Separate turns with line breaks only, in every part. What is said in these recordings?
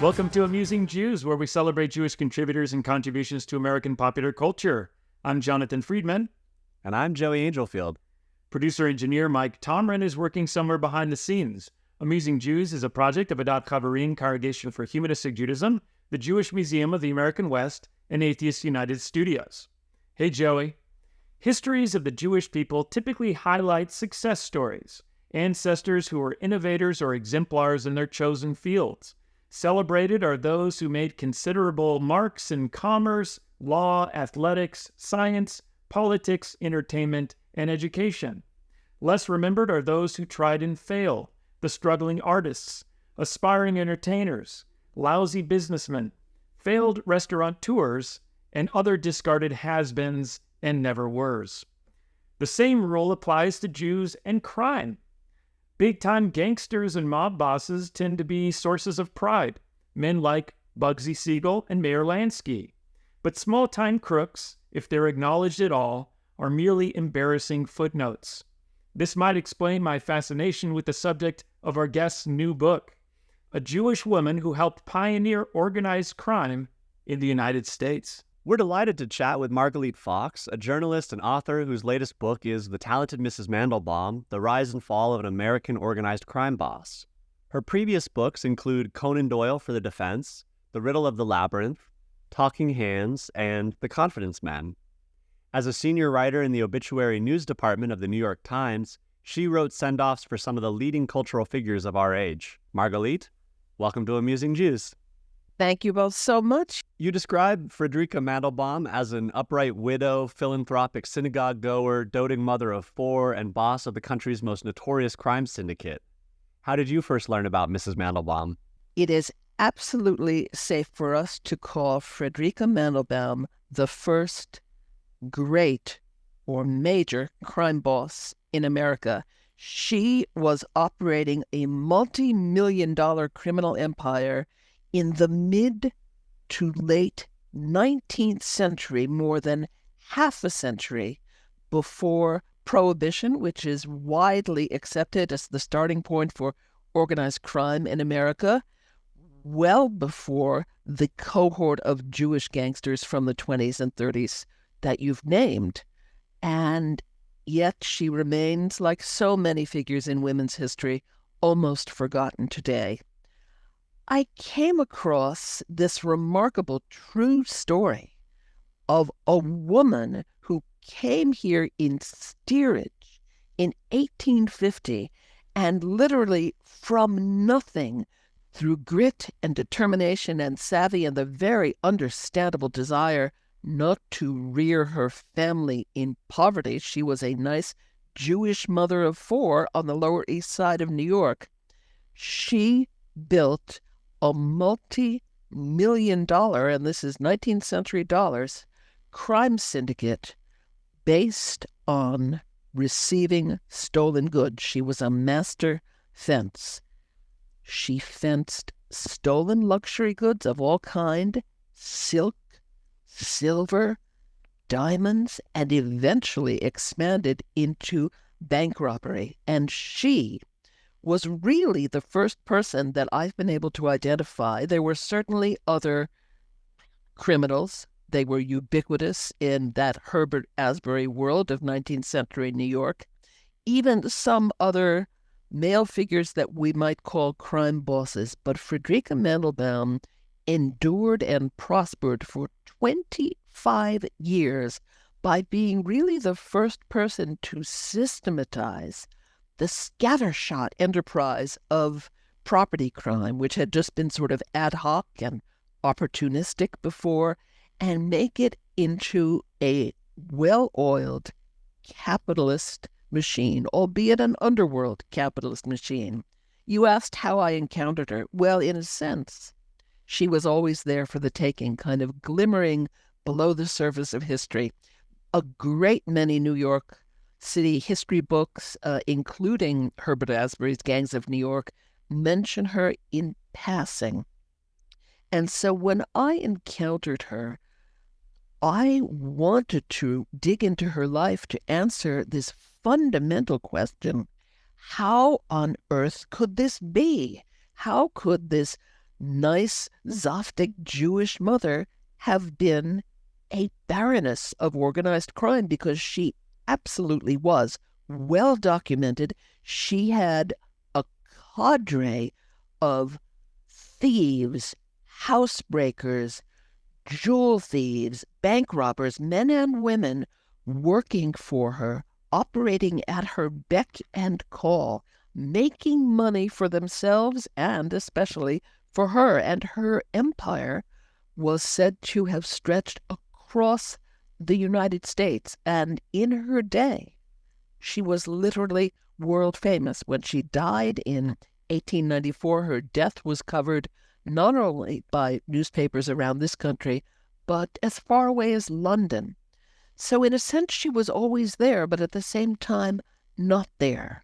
Welcome to Amusing Jews, where we celebrate Jewish contributors and contributions to American popular culture. I'm Jonathan Friedmann.
And I'm Joey Angelfield.
Producer-engineer Mike Tomren is working somewhere behind the scenes. Amusing Jews is a project of Adat Chaverim Congregation for Humanistic Judaism, the Jewish Museum of the American West, and Atheists United Studios. Hey, Joey. Histories of the Jewish people typically highlight success stories, ancestors who were innovators or exemplars in their chosen fields. Celebrated are those who made considerable marks in commerce, law, athletics, science, politics, entertainment, and education. Less remembered are those who tried and failed, the struggling artists, aspiring entertainers, lousy businessmen, failed restaurateurs, and other discarded has-beens and never-weres. The same rule applies to Jews and crime. Big-time gangsters and mob bosses tend to be sources of pride, men like Bugsy Siegel and Mayor Lansky. But small-time crooks, if they're acknowledged at all, are merely embarrassing footnotes. This might explain my fascination with the subject of our guest's new book, a Jewish woman who helped pioneer organized crime in the United States.
We're delighted to chat with Margalit Fox, a journalist and author whose latest book is The Talented Mrs. Mandelbaum, The Rise and Fall of an American Organized Crime Boss. Her previous books include Conan Doyle for the Defense, The Riddle of the Labyrinth, Talking Hands, and The Confidence Men. As a senior writer in the Obituary news department of the New York Times, she wrote sendoffs for some of the leading cultural figures of our age. Margalit, welcome to Amusing Jews.
Thank you both so much.
You describe Friedrich Mandelbaum as an upright widow, philanthropic synagogue goer, doting mother of four, and boss of the country's most notorious crime syndicate. How did you first learn about Mrs. Mandelbaum?
It is absolutely safe for us to call Friedrich Mandelbaum the first great or major crime boss in America. She was operating a multi-million-dollar criminal empire in the mid to late 19th century, more than half a century before Prohibition, which is widely accepted as the starting point for organized crime in America, well before the cohort of Jewish gangsters from the 20s and 30s that you've named. And yet she remains, like so many figures in women's history, almost forgotten today. I came across this remarkable true story of a woman who came here in steerage in 1850 and literally from nothing, through grit and determination and savvy and the very understandable desire not to rear her family in poverty. She was a nice Jewish mother of four on the Lower East Side of New York. She built a multi-million-dollar, and this is 19th century dollars, crime syndicate based on receiving stolen goods. She was a master fence. She fenced stolen luxury goods of all kind, silk, silver, diamonds, and eventually expanded into bank robbery. And she was really the first person that I've been able to identify. There were certainly other criminals. They were ubiquitous in that Herbert Asbury world of 19th century New York. Even some other male figures that we might call crime bosses. But Friedrich Mandelbaum endured and prospered for 25 years by being really the first person to systematize the scattershot enterprise of property crime, which had just been sort of ad hoc and opportunistic before, and make it into a well-oiled capitalist machine, albeit an underworld capitalist machine. You asked how I encountered her. Well, in a sense, she was always there for the taking, kind of glimmering below the surface of history. A great many New York City history books, including Herbert Asbury's Gangs of New York, mention her in passing. And so when I encountered her, I wanted to dig into her life to answer this fundamental question: how on earth could this be? How could this nice, Zoftig Jewish mother have been a baroness of organized crime? Because she absolutely was well documented. She had a cadre of thieves, housebreakers, jewel thieves, bank robbers, men and women working for her, operating at her beck and call, making money for themselves and especially for her. And her empire was said to have stretched across the United States. And in her day, she was literally world famous. When she died in 1894, her death was covered not only by newspapers around this country, but as far away as London. So in a sense, she was always there, but at the same time, not there.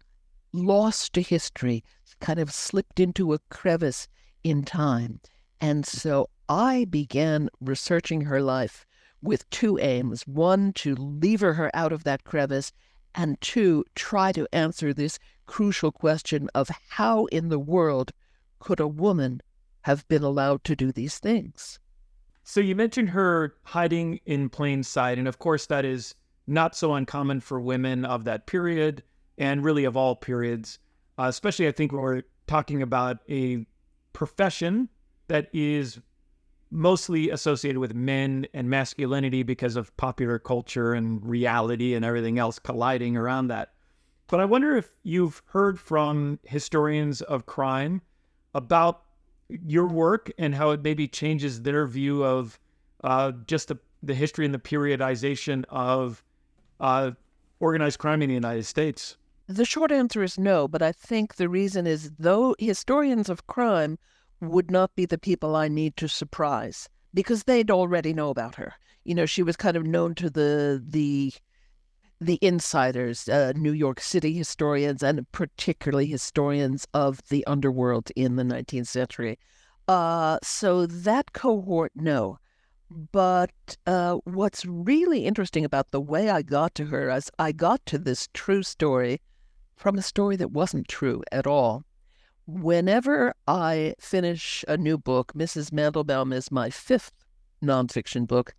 Lost to history, kind of slipped into a crevice in time. And so I began researching her life with two aims. One, to lever her out of that crevice, and two, try to answer this crucial question of how in the world could a woman have been allowed to do these things.
So you mentioned her hiding in plain sight, and of course that is not so uncommon for women of that period, and really of all periods, especially I think when we're talking about a profession that is mostly associated with men and masculinity because of popular culture and reality and everything else colliding around that. But I wonder if you've heard from historians of crime about your work and how it maybe changes their view of just the history and the periodization of organized crime in the United States.
The short answer is no, but I think the reason is, though historians of crime would not be the people I need to surprise, because they'd already know about her. You know, she was kind of known to the insiders, New York City historians, and particularly historians of the underworld in the 19th century. So that cohort, no. But what's really interesting about the way I got to her is I got to this true story from a story that wasn't true at all. Whenever I finish a new book, Mrs. Mandelbaum is my 5th nonfiction book,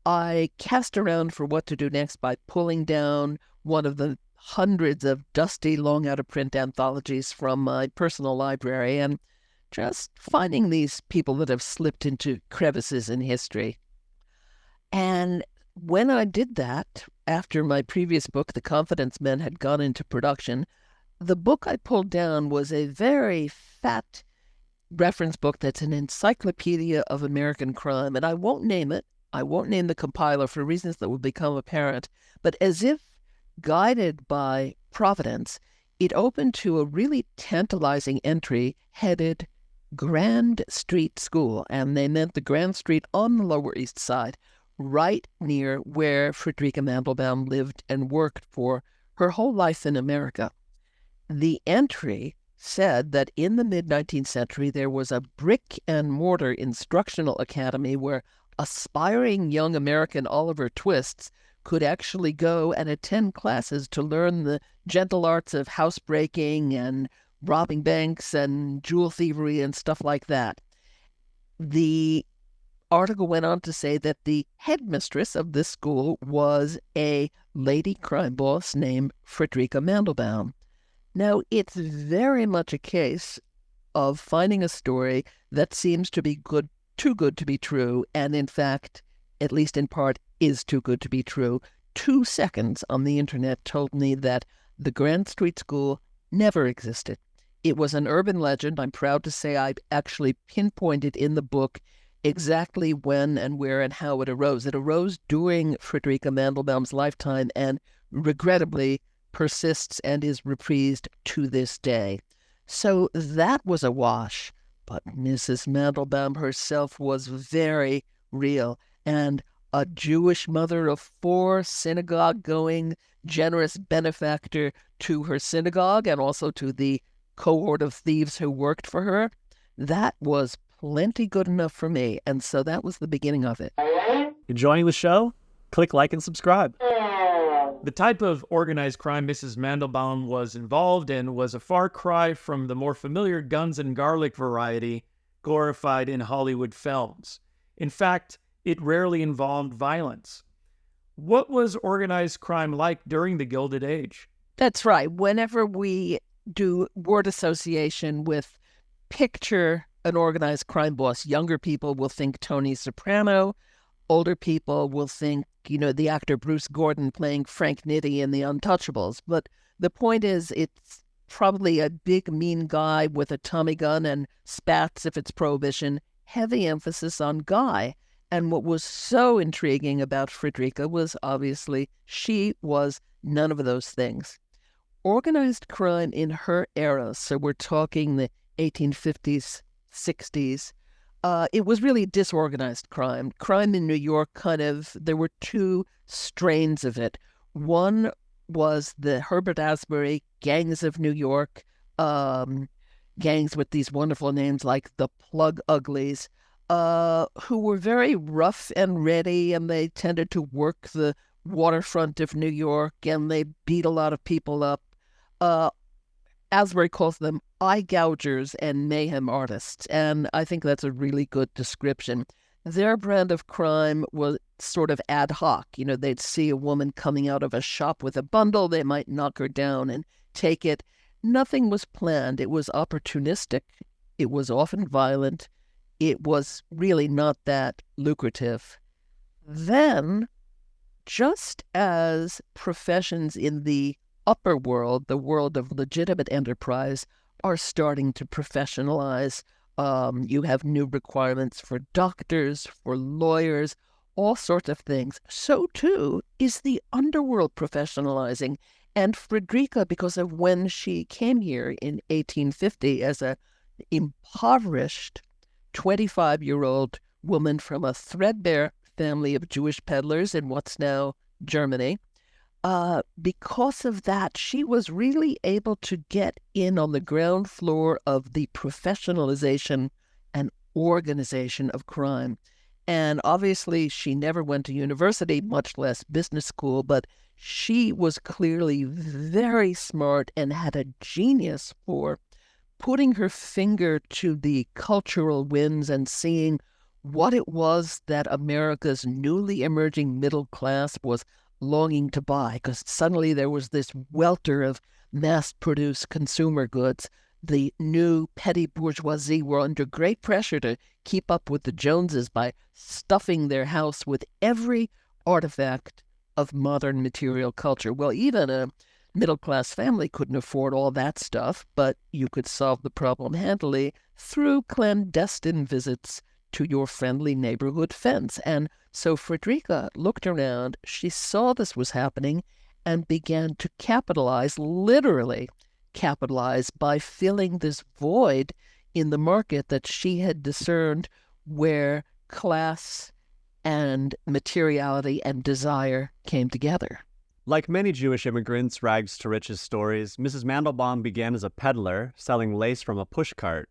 I cast around for what to do next by pulling down one of the hundreds of dusty, long out-of-print anthologies from my personal library and just finding these people that have slipped into crevices in history. And when I did that, after my previous book, The Confidence Men, had gone into production, the book I pulled down was a very fat reference book that's an encyclopedia of American crime, and I won't name it. I won't name the compiler for reasons that will become apparent, but as if guided by Providence, it opened to a really tantalizing entry headed Grand Street School, and they meant the Grand Street on the Lower East Side, right near where Friedrich Mandelbaum lived and worked for her whole life in America. The entry said that in the mid-19th century, there was a brick-and-mortar instructional academy where aspiring young American Oliver Twists could actually go and attend classes to learn the gentle arts of housebreaking and robbing banks and jewel thievery and stuff like that. The article went on to say that the headmistress of this school was a lady crime boss named Friedrich Mandelbaum. Now, it's very much a case of finding a story that seems to be too good to be true, and in fact, at least in part, is too good to be true. 2 seconds on the internet told me that the Grand Street School never existed. It was an urban legend. I'm proud to say I actually pinpointed in the book exactly when and where and how it arose. It arose during Friedrich Mandelbaum's lifetime and regrettably persists and is reprised to this day. So that was a wash. But Mrs. Mandelbaum herself was very real, and a Jewish mother of 4, synagogue-going, generous benefactor to her synagogue and also to the cohort of thieves who worked for her. That was plenty good enough for me, and so that was the beginning of it.
Enjoying the show? Click like and subscribe.
The type of organized crime Mrs. Mandelbaum was involved in was a far cry from the more familiar guns and garlic variety, glorified in Hollywood films. In fact, it rarely involved violence. What was organized crime like during the Gilded Age?
That's right. Whenever we do word association with picture an organized crime boss, younger people will think Tony Soprano. Older people will think, the actor Bruce Gordon playing Frank Nitti in The Untouchables. But the point is, it's probably a big, mean guy with a Tommy gun and spats if it's Prohibition. Heavy emphasis on guy. And what was so intriguing about Friedrika was obviously she was none of those things. Organized crime in her era, so we're talking the 1850s, 60s, it was really disorganized crime. Crime in New York there were two strains of it. One was the Herbert Asbury gangs of New York, gangs with these wonderful names like the Plug Uglies, who were very rough and ready, and they tended to work the waterfront of New York, and they beat a lot of people up. Asbury calls them eye gougers and mayhem artists, and I think that's a really good description. Their brand of crime was sort of ad hoc. They'd see a woman coming out of a shop with a bundle, they might knock her down and take it. Nothing was planned. It was opportunistic. It was often violent. It was really not that lucrative. Then, just as professions in the upper world, the world of legitimate enterprise, are starting to professionalize, you have new requirements for doctors, for lawyers, all sorts of things. So too is the underworld professionalizing. And Friedrika, because of when she came here in 1850 as a impoverished 25-year-old woman from a threadbare family of Jewish peddlers in what's now Germany, because of that, she was really able to get in on the ground floor of the professionalization and organization of crime. And obviously, she never went to university, much less business school, but she was clearly very smart and had a genius for putting her finger to the cultural winds and seeing what it was that America's newly emerging middle class was longing to buy, because suddenly there was this welter of mass-produced consumer goods. The new petty bourgeoisie were under great pressure to keep up with the Joneses by stuffing their house with every artifact of modern material culture. Well, even a middle-class family couldn't afford all that stuff, but you could solve the problem handily through clandestine visits to your friendly neighborhood fence. And so Friedrika looked around, she saw this was happening, and began to literally capitalize by filling this void in the market that she had discerned where class and materiality and desire came together.
Like many Jewish immigrants, rags to riches stories, Mrs. Mandelbaum began as a peddler, selling lace from a pushcart.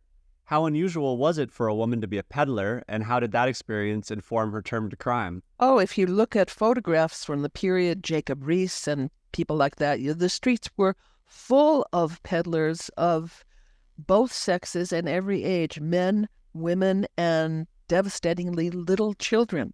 How unusual was it for a woman to be a peddler, and how did that experience inform her turn to crime?
Oh, if you look at photographs from the period, Jacob Riis and people like that, the streets were full of peddlers of both sexes and every age, men, women, and devastatingly little children.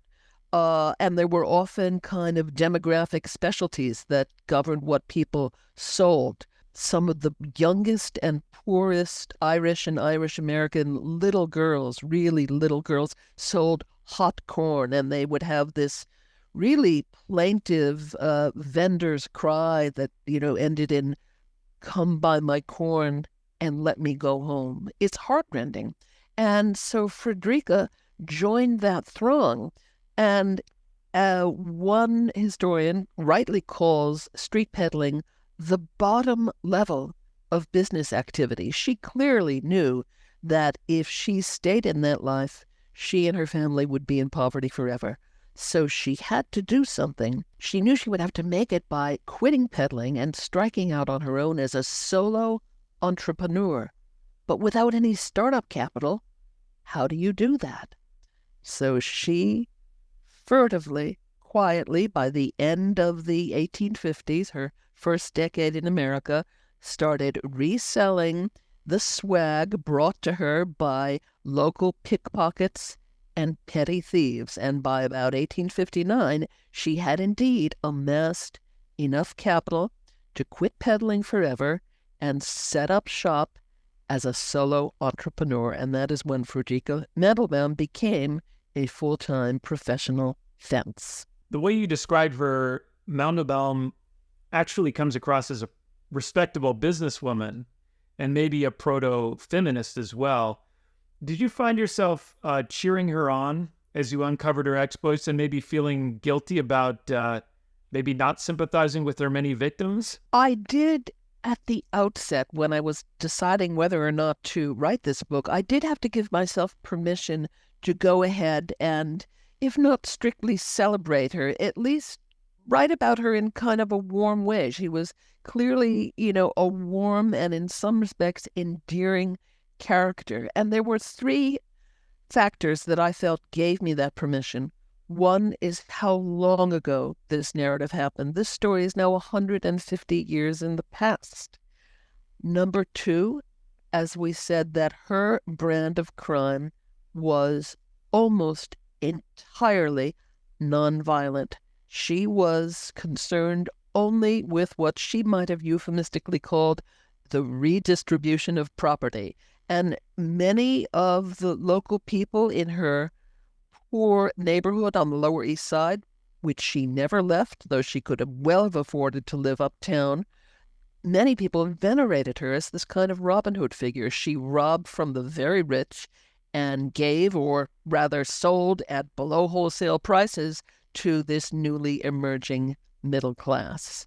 And there were often kind of demographic specialties that governed what people sold. Some of the youngest and poorest Irish and Irish American little girls, really little girls, sold hot corn, and they would have this really plaintive vendor's cry that, ended in, "Come buy my corn and let me go home." It's heartrending. And so Friedrika joined that throng. And one historian rightly calls street peddling the bottom level of business activity. She clearly knew that if she stayed in that life, she and her family would be in poverty forever. So she had to do something. She knew she would have to make it by quitting peddling and striking out on her own as a solo entrepreneur. But without any startup capital, how do you do that? So she furtively, quietly, by the end of the 1850s, her first decade in America, started reselling the swag brought to her by local pickpockets and petty thieves. And by about 1859, she had indeed amassed enough capital to quit peddling forever and set up shop as a solo entrepreneur. And that is when Friedrich Mandelbaum became a full-time professional fence.
The way you described her, Mandelbaum actually comes across as a respectable businesswoman and maybe a proto-feminist as well. Did you find yourself cheering her on as you uncovered her exploits and maybe feeling guilty about maybe not sympathizing with her many victims?
I did at the outset when I was deciding whether or not to write this book. I did have to give myself permission to go ahead and, if not strictly celebrate her, at least write about her in kind of a warm way. She was clearly, a warm and in some respects endearing character. And there were three factors that I felt gave me that permission. One is how long ago this narrative happened. This story is now 150 years in the past. Number two, as we said, that her brand of crime was almost entirely nonviolent. She was concerned only with what she might have euphemistically called the redistribution of property. And many of the local people in her poor neighborhood on the Lower East Side, which she never left, though she could have well have afforded to live uptown, many people venerated her as this kind of Robin Hood figure. She robbed from the very rich and gave, or rather sold at below wholesale prices, to this newly emerging middle class.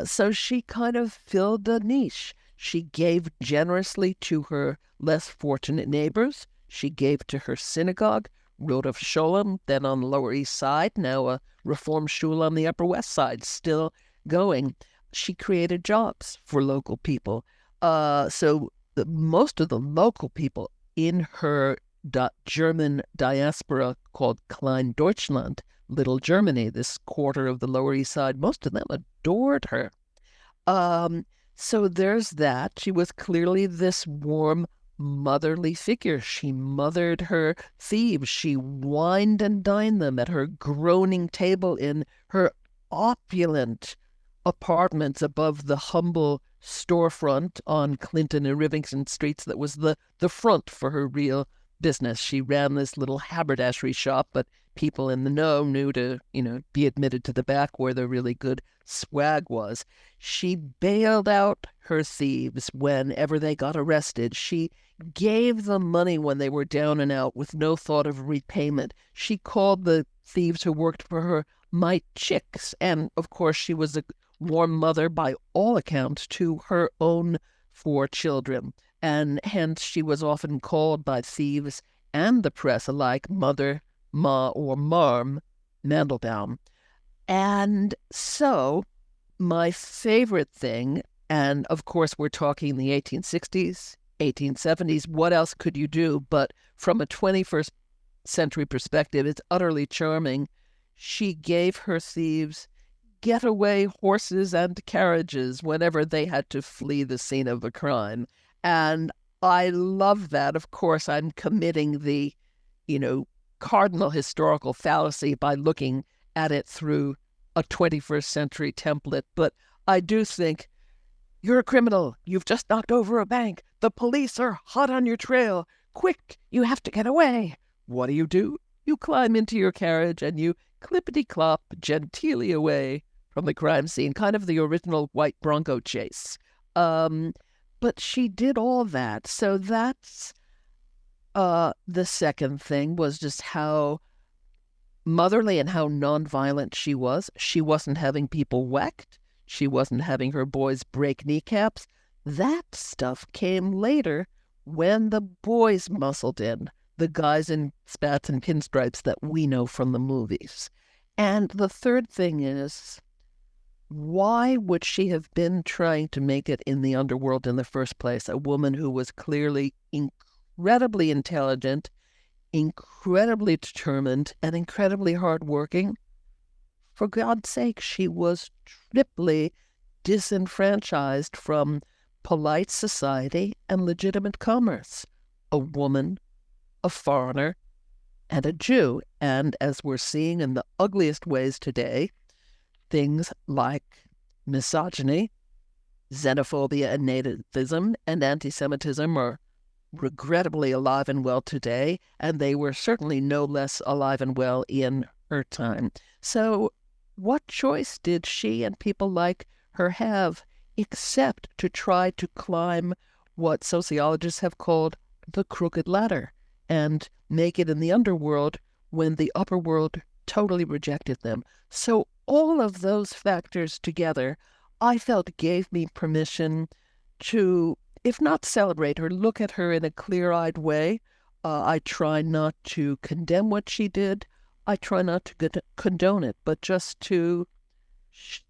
So she kind of filled a niche. She gave generously to her less fortunate neighbors. She gave to her synagogue, Rodef Sholem, then on the Lower East Side, now a Reform Shul on the Upper West Side, still going. She created jobs for local people. So most of the local people in her German diaspora called Klein Deutschland, Little Germany, this quarter of the Lower East Side, most of them adored her. So there's that. She was clearly this warm, motherly figure. She mothered her thieves. She wined and dined them at her groaning table in her opulent apartments above the humble storefront on Clinton and Rivington Streets that was the front for her real business. She ran this little haberdashery shop, but people in the know knew to, be admitted to the back where the really good swag was. She bailed out her thieves whenever they got arrested. She gave them money when they were down and out with no thought of repayment. She called the thieves who worked for her my chicks. And, of course, she was a warm mother by all accounts to her own 4 children. And hence she was often called by thieves and the press alike Mother, Ma, or Marm Mandelbaum. And so my favorite thing, and of course we're talking the 1860s, 1870s, what else could you do? But from a 21st century perspective, it's utterly charming. She gave her thieves getaway horses and carriages whenever they had to flee the scene of a crime. And I love that. Of course, I'm committing the, cardinal historical fallacy by looking at it through a 21st century template. But I do think, you're a criminal. You've just knocked over a bank. The police are hot on your trail. Quick, you have to get away. What do? You climb into your carriage and you clippity-clop genteelly away from the crime scene, kind of the original white Bronco chase. But she did all that. So that's the second thing, was just how motherly and how nonviolent she was. She wasn't having people whacked. She wasn't having her boys break kneecaps. That stuff came later when the boys muscled in, the guys in spats and pinstripes that we know from the movies. And the third thing is, why would she have been trying to make it in the underworld in the first place? A woman who was clearly incredibly intelligent, incredibly determined, and incredibly hardworking. For God's sake, she was triply disenfranchised from polite society and legitimate commerce. A woman a foreigner, and a Jew. And as we're seeing in the ugliest ways today, things like misogyny, xenophobia and nativism and anti-Semitism are regrettably alive and well today, and they were certainly no less alive and well in her time. So what choice did she and people like her have except to try to climb what sociologists have called the crooked ladder and make it in the underworld when the upper world totally rejected them? So all of those factors together, I felt gave me permission to, if not celebrate her, look at her in a clear-eyed way. I try not to condemn what she did. I try not to condone it, but just to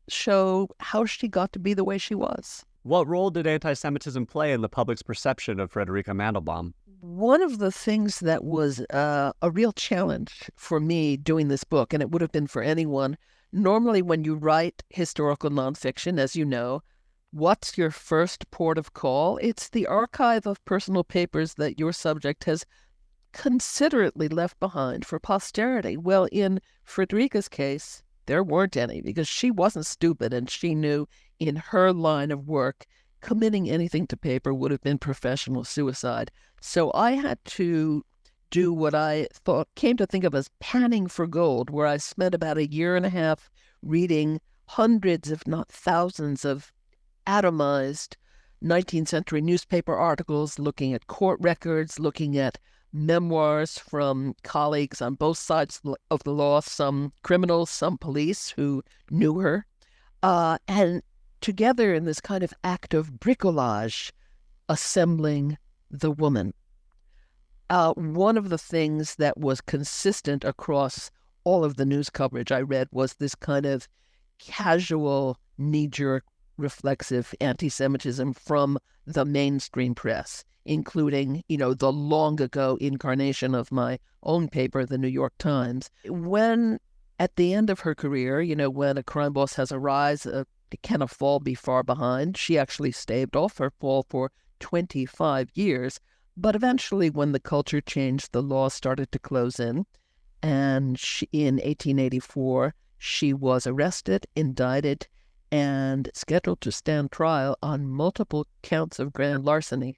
show how she got to be the way she was.
What role did anti-Semitism play in the public's perception of Frederica Mandelbaum?
One of the things that was a real challenge for me doing this book, and it would have been for anyone, normally when you write historical nonfiction, as you know, what's your first port of call? It's the archive of personal papers that your subject has considerately left behind for posterity. Well, in Frederica's case, there weren't any, because she wasn't stupid, and she knew in her line of work, committing anything to paper would have been professional suicide. So I had to do what I came to think of as panning for gold, where I spent about a year and a half reading hundreds, if not thousands, of atomized 19th century newspaper articles, looking at court records, looking at memoirs from colleagues on both sides of the law, some criminals, some police who knew her, and together in this kind of act of bricolage, assembling the woman. One of the things that was consistent across all of the news coverage I read was this kind of casual, knee-jerk, reflexive anti-Semitism from the mainstream press, including, the long-ago incarnation of my own paper, the New York Times. When, at the end of her career, when a crime boss has a rise, can a fall be far behind? She actually staved off her fall for 25 years. But eventually, when the culture changed, the law started to close in. And in 1884, she was arrested, indicted, and scheduled to stand trial on multiple counts of grand larceny.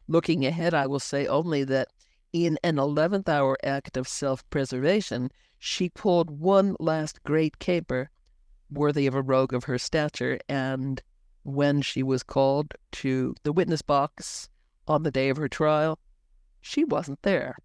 Looking ahead, I will say only that in an 11th hour act of self-preservation, she pulled one last great caper worthy of a rogue of her stature, and when she was called to the witness box on the day of her trial, she wasn't there.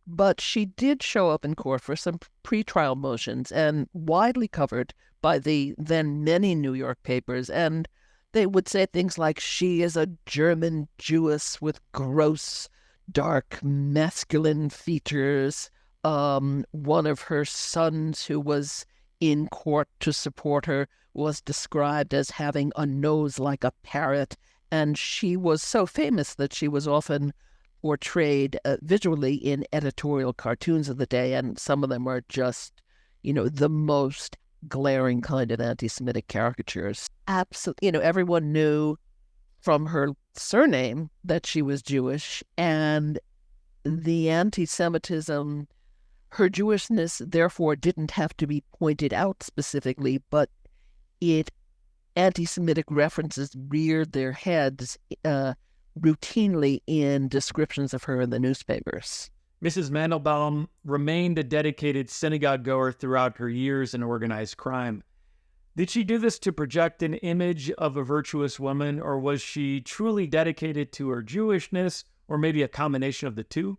But she did show up in court for some pretrial motions, and widely covered by the then many New York papers, and they would say things like, she is a German Jewess with gross, dark, masculine features. One of her sons who was in court to support her was described as having a nose like a parrot, and she was so famous that she was often portrayed visually in editorial cartoons of the day, and some of them are just, the most glaring kind of anti-Semitic caricatures. Absolutely, everyone knew from her surname that she was Jewish, and the anti-Semitism, her Jewishness, therefore, didn't have to be pointed out specifically, but anti-Semitic references reared their heads routinely in descriptions of her in the newspapers.
Mrs. Mandelbaum remained a dedicated synagogue goer throughout her years in organized crime. Did she do this to project an image of a virtuous woman, or was she truly dedicated to her Jewishness, or maybe a combination of the two?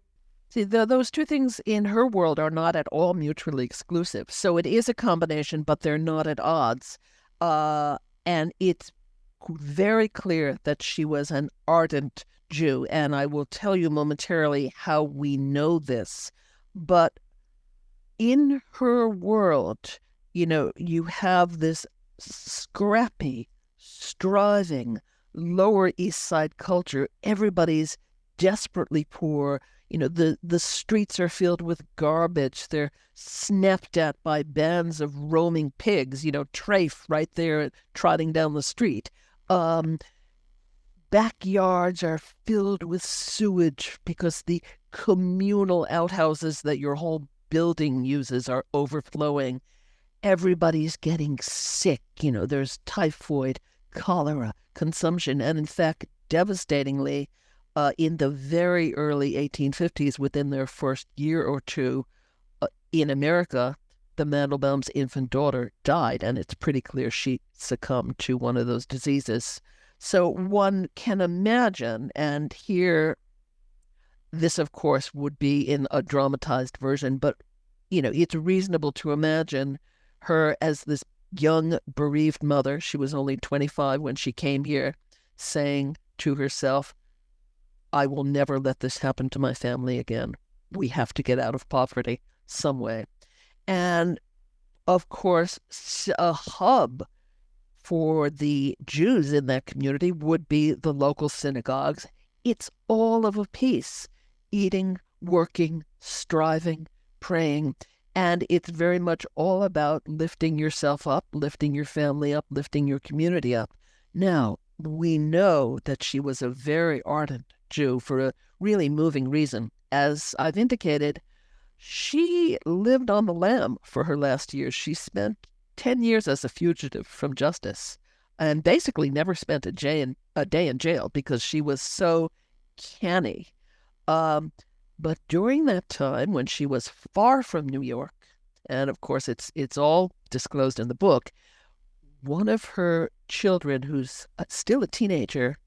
See, those two things in her world are not at all mutually exclusive. So it is a combination, but they're not at odds. And it's very clear that she was an ardent Jew, and I will tell you momentarily how we know this. But in her world, you have this scrappy, striving, Lower East Side culture. Everybody's desperately poor. The streets are filled with garbage. They're snapped at by bands of roaming pigs, Trafe right there trotting down the street. Backyards are filled with sewage because the communal outhouses that your whole building uses are overflowing. Everybody's getting sick. There's typhoid, cholera, consumption, and in fact, devastatingly, in the very early 1850s, within their first year or two, in America, the Mandelbaum's infant daughter died, and it's pretty clear she succumbed to one of those diseases. So one can imagine, and here, this, of course, would be in a dramatized version, but, it's reasonable to imagine her as this young, bereaved mother. She was only 25 when she came here, saying to herself, I will never let this happen to my family again. We have to get out of poverty some way. And, of course, a hub for the Jews in that community would be the local synagogues. It's all of a piece, eating, working, striving, praying. And it's very much all about lifting yourself up, lifting your family up, lifting your community up. Now, we know that she was a very ardent Jew for a really moving reason. As I've indicated, she lived on the lam for her last years. She spent 10 years as a fugitive from justice and basically never spent a day in jail because she was so canny. But during that time, when she was far from New York, and of course it's all disclosed in the book, one of her children, who's still a teenager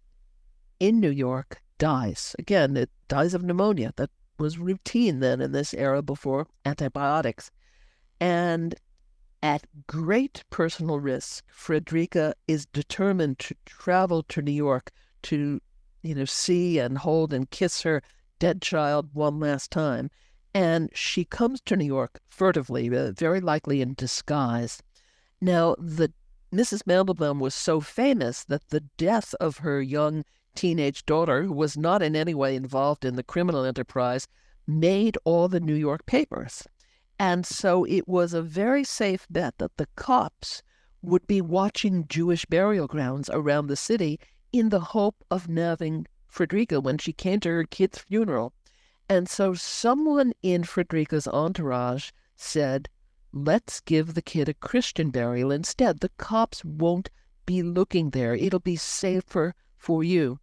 in New York, dies. Again, it dies of pneumonia. That was routine then in this era before antibiotics. And at great personal risk, Frederica is determined to travel to New York to, see and hold and kiss her dead child one last time. And she comes to New York furtively, very likely in disguise. Now, Mrs. Mandelbaum was so famous that the death of her young teenage daughter, who was not in any way involved in the criminal enterprise, made all the New York papers. And so it was a very safe bet that the cops would be watching Jewish burial grounds around the city in the hope of nabbing Frederica when she came to her kid's funeral. And so someone in Frederica's entourage said, let's give the kid a Christian burial instead. The cops won't be looking there. It'll be safer for you.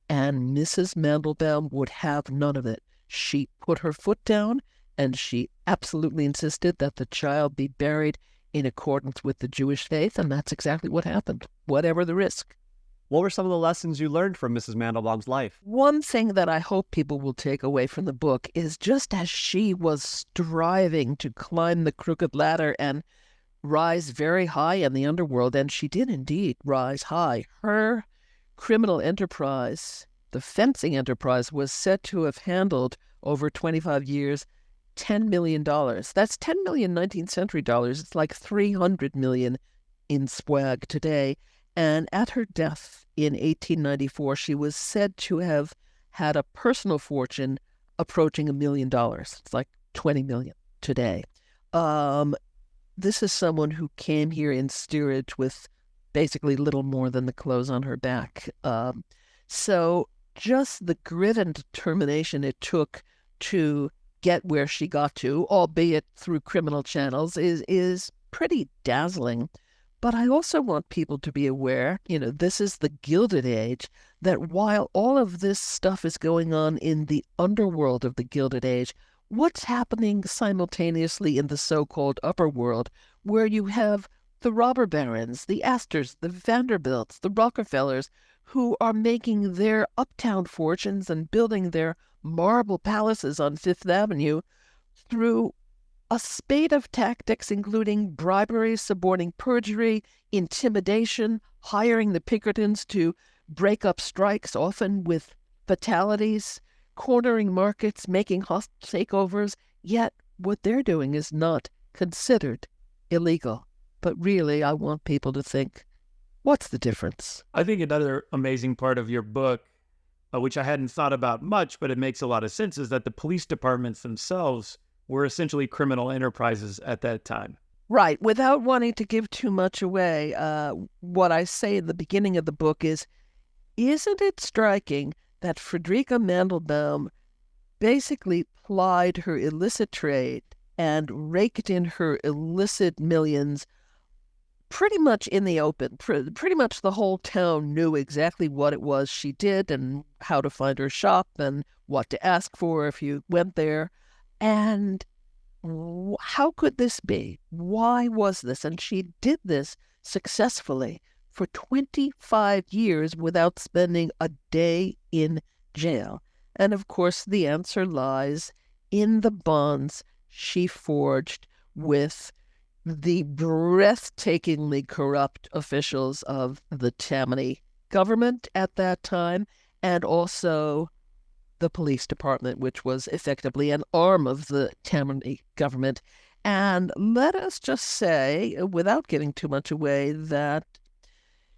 And Mrs. Mandelbaum would have none of it. She put her foot down, and she absolutely insisted that the child be buried in accordance with the Jewish faith, and that's exactly what happened, whatever the risk.
What were some of the lessons you learned from Mrs. Mandelbaum's life?
One thing that I hope people will take away from the book is just as she was striving to climb the crooked ladder and rise very high in the underworld, and she did indeed rise high, her criminal enterprise, the fencing enterprise, was said to have handled over 25 years $10 million. That's 10 million 19th century dollars. It's like 300 million in swag today. And at her death in 1894, she was said to have had a personal fortune approaching $1 million. It's like 20 million today. This is someone who came here in steerage with basically little more than the clothes on her back. So just the grit and determination it took to get where she got to, albeit through criminal channels, is pretty dazzling. But I also want people to be aware, this is the Gilded Age, that while all of this stuff is going on in the underworld of the Gilded Age, what's happening simultaneously in the so-called upper world, where you have the robber barons, the Astors, the Vanderbilts, the Rockefellers, who are making their uptown fortunes and building their marble palaces on Fifth Avenue through a spate of tactics, including bribery, suborning perjury, intimidation, hiring the Pinkertons to break up strikes, often with fatalities, cornering markets, making hostile takeovers. Yet what they're doing is not considered illegal. But really, I want people to think, what's the difference?
I think another amazing part of your book, which I hadn't thought about much, but it makes a lot of sense, is that the police departments themselves were essentially criminal enterprises at that time.
Right. Without wanting to give too much away, what I say in the beginning of the book is, isn't it striking that Frederica Mandelbaum basically plied her illicit trade and raked in her illicit millions pretty much in the open. Pretty much the whole town knew exactly what it was she did and how to find her shop and what to ask for if you went there. And how could this be? Why was this? And she did this successfully for 25 years without spending a day in jail. And of course, the answer lies in the bonds she forged with the breathtakingly corrupt officials of the Tammany government at that time, and also the police department, which was effectively an arm of the Tammany government. And let us just say, without giving too much away, that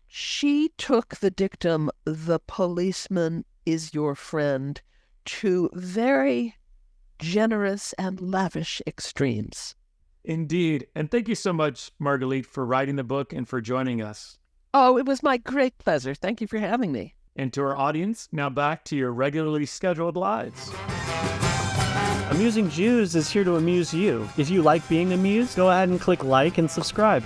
she took the dictum, "the policeman is your friend," to very generous and lavish extremes.
Indeed. And thank you so much, Margalit, for writing the book and for joining us.
Oh, it was my great pleasure. Thank you for having me.
And to our audience, now back to your regularly scheduled lives.
Amusing Jews is here to amuse you. If you like being amused, go ahead and click like and subscribe.